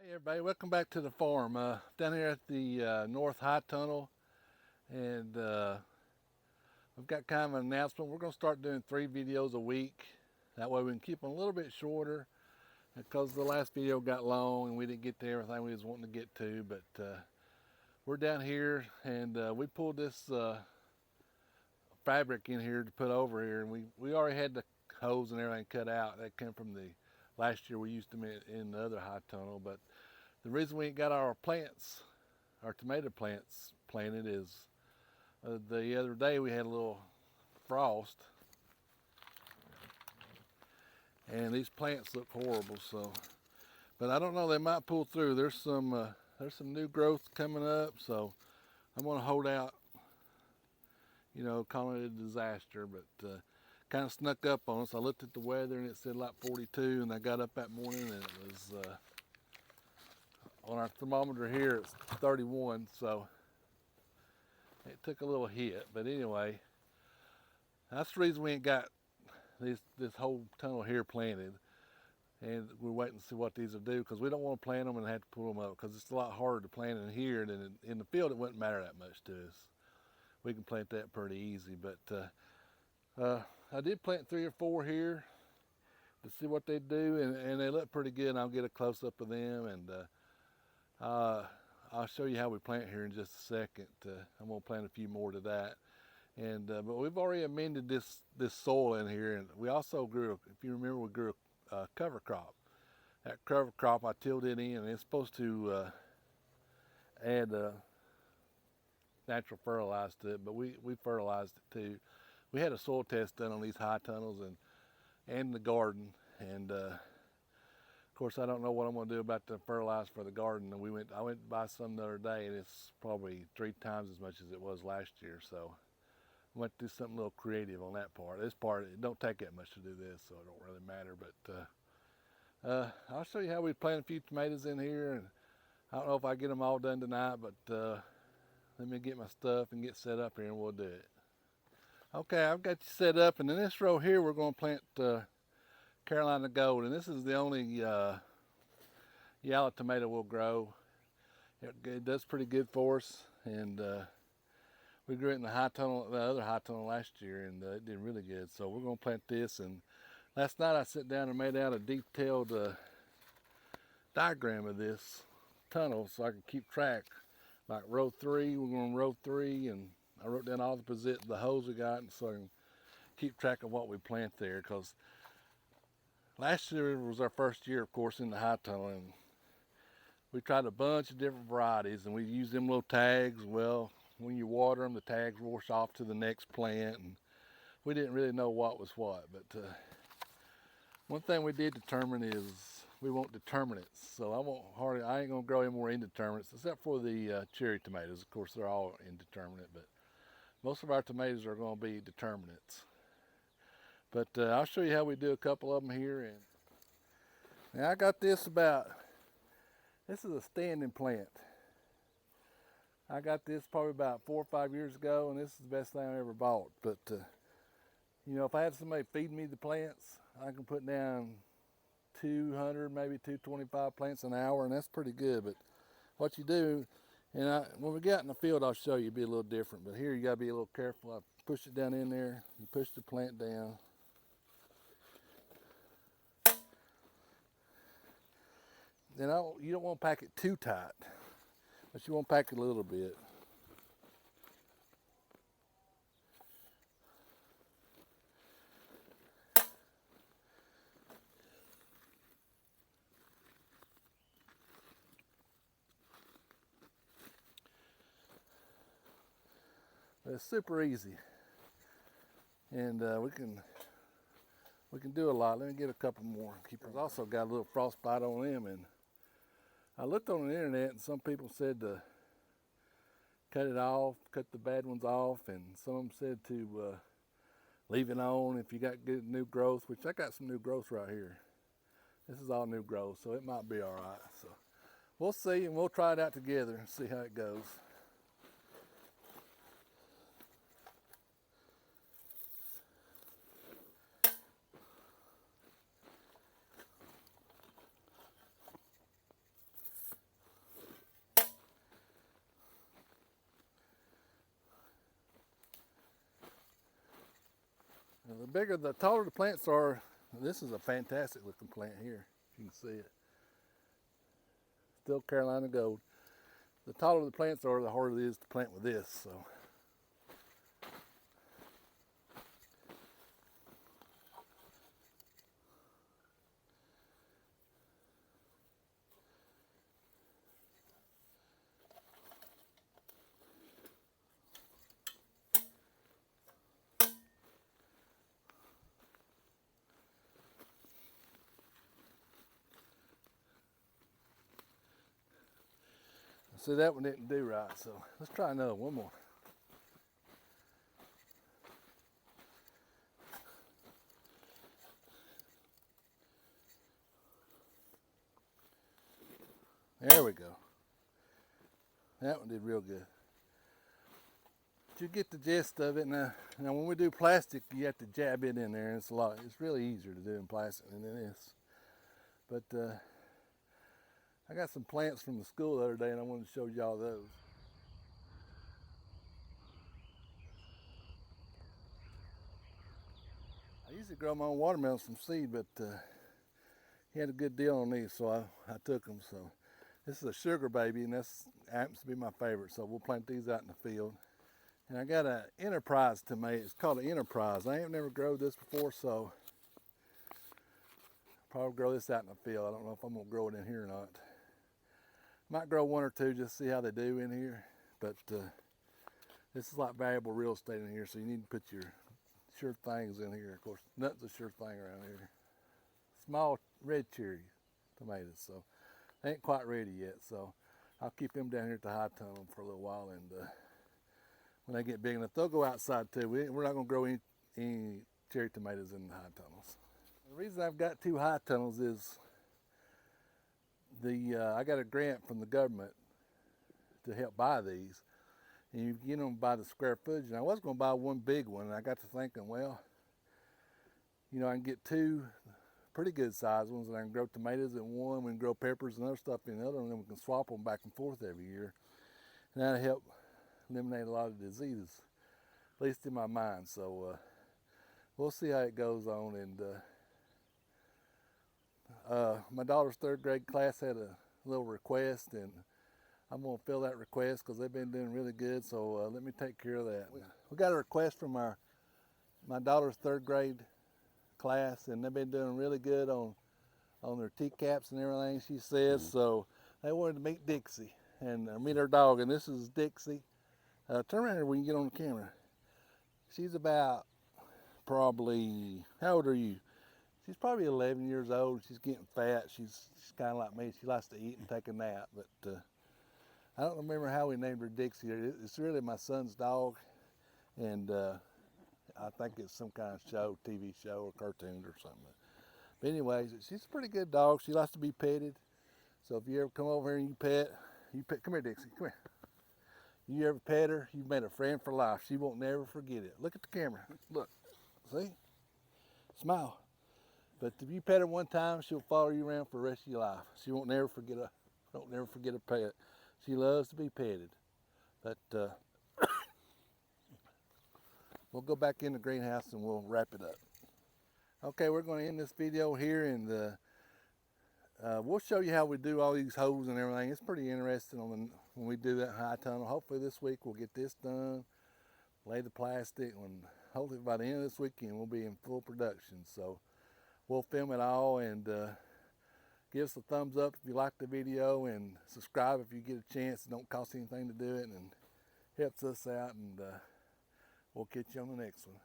Hey everybody, welcome back to the farm. Down here at the North High Tunnel, and we've got kind of an announcement. We're going to start doing 3 videos a week. That way we can keep them a little bit shorter because the last video got long and we didn't get to everything we was wanting to get to. But we're down here and we pulled this fabric in here to put over here, and we already had the hose and everything cut out. That came from the last year we used them in the other high tunnel, but the reason we ain't got our plants, our tomato plants planted is the other day we had a little frost and these plants look horrible. So, but I don't know, they might pull through. There's some new growth coming up, so I'm gonna hold out, calling it a disaster, but kind of snuck up on us. I looked at the weather and it said like 42, and I got up that morning and it was on our thermometer here it's 31, so it took a little hit. But anyway, that's the reason we ain't got this whole tunnel here planted, and we're waiting to see what these will do, because we don't want to plant them and have to pull them up, because it's a lot harder to plant in here than in the field. It wouldn't matter that much to us. We can plant that pretty easy. But I did plant 3 or 4 here to see what they do, and they look pretty good. And I'll get a close-up of them, and I'll show you how we plant here in just a second. I'm going to plant a few more to that. And but we've already amended this soil in here, and we also grew, if you remember, we grew a cover crop. That cover crop, I tilled it in, and it's supposed to add natural fertilizer to it, but we fertilized it too. We had a soil test done on these high tunnels and the garden, and of course I don't know what I'm going to do about the fertilizer for the garden. And I went to buy some the other day, and it's probably 3 times as much as it was last year. So I went to do something a little creative on that part. This part, it don't take that much to do this, so it don't really matter. But I'll show you how we plant a few tomatoes in here, and I don't know if I get them all done tonight, but let me get my stuff and get set up here, and we'll do it. Okay, I've got you set up, and in this row here we're going to plant Carolina Gold, and this is the only yellow tomato we'll grow. It does pretty good for us, and we grew it in the other high tunnel last year, and it did really good. So we're going to plant this. And last night I sat down and made out a detailed diagram of this tunnel so I could keep track. Like row 3, we're going to row 3, and I wrote down all the holes we got, so I can keep track of what we plant there. Because last year was our first year, of course, in the high tunnel, and we tried a bunch of different varieties, and we used them little tags. Well, when you water them, the tags wash off to the next plant, and we didn't really know what was what. But one thing we did determine is we want determinants. So I ain't gonna grow any more indeterminates, except for the cherry tomatoes. Of course, they're all indeterminate, but most of our tomatoes are gonna be determinants. But I'll show you how we do a couple of them here. And now I got this this is a standing plant. I got this probably about 4 or 5 years ago, and this is the best thing I ever bought. But if I had somebody feed me the plants, I can put down 200, maybe 225 plants an hour, and that's pretty good. But what you do, and when we get out in the field, I'll show you, it'll be a little different. But here you gotta be a little careful. I push it down in there, you push the plant down. Then you don't want to pack it too tight, but you want to pack it a little bit. But it's super easy, and we can do a lot. Let me get a couple more. Keepers also got a little frostbite on them, and I looked on the internet, and some people said to cut it off, cut the bad ones off, and some of them said to leave it on if you got good new growth, which I got some new growth right here. This is all new growth, so it might be all right. So we'll see, and we'll try it out together and see how it goes. The bigger, the taller the plants are, this is a fantastic looking plant here. You can see it. Still Carolina gold. The taller the plants are, the harder it is to plant with this. So. See, that one didn't do right, so let's try another one more. There we go. That one did real good. But you get the gist of it. Now when we do plastic, you have to jab it in there, and it's really easier to do in plastic than it is. But I got some plants from the school the other day, and I wanted to show y'all those. I usually grow my own watermelons from seed, but he had a good deal on these, so I took them. So this is a sugar baby, and this happens to be my favorite. So we'll plant these out in the field. And I got an Enterprise tomato. It's called an Enterprise. I ain't never grown this before, so I'll probably grow this out in the field. I don't know if I'm gonna grow it in here or not. Might grow one or two just to see how they do in here, but this is like valuable real estate in here, so you need to put your sure things in here. Of course, nothing's a sure thing around here. Small red cherry tomatoes, so they ain't quite ready yet, so I'll keep them down here at the high tunnel for a little while, and when they get big enough, they'll go outside too. We're not gonna grow any cherry tomatoes in the high tunnels. The reason I've got 2 high tunnels is I got a grant from the government to help buy these, and you get them by the square footage. And I was going to buy one big one, and I got to thinking, well, you know, I can get 2 pretty good sized ones, and I can grow tomatoes in one, we can grow peppers and other stuff in the other, and then we can swap them back and forth every year, and that'll help eliminate a lot of diseases, at least in my mind. So we'll see how it goes on. And my daughter's 3rd grade class had a little request, and I'm going to fill that request because they've been doing really good. So let me take care of that. We got a request from my daughter's 3rd grade class, and they've been doing really good on their TCAPs and everything, she says. So they wanted to meet Dixie and meet her dog, and this is Dixie. Turn around here when you get on the camera. She's about probably, how old are you? She's probably 11 years old. She's getting fat. She's kind of like me. She likes to eat and take a nap. But I don't remember how we named her Dixie. It's really my son's dog, and I think it's some kind of show, TV show or cartoon or something. But anyways, she's a pretty good dog. She likes to be petted. So if you ever come over here and you pet, come here, Dixie, come here. You ever pet her, you've made a friend for life. She won't never forget it. Look at the camera. Look. See? Smile. But if you pet her one time, she'll follow you around for the rest of your life. She won't never forget a pet. She loves to be petted. But we'll go back in the greenhouse and we'll wrap it up. Okay, we're going to end this video here, and we'll show you how we do all these holes and everything. It's pretty interesting when we do that high tunnel. Hopefully this week we'll get this done, lay the plastic, and hopefully by the end of this weekend we'll be in full production. So we'll film it all, and give us a thumbs up if you like the video, and subscribe if you get a chance. It don't cost anything to do it, and helps us out, and we'll catch you on the next one.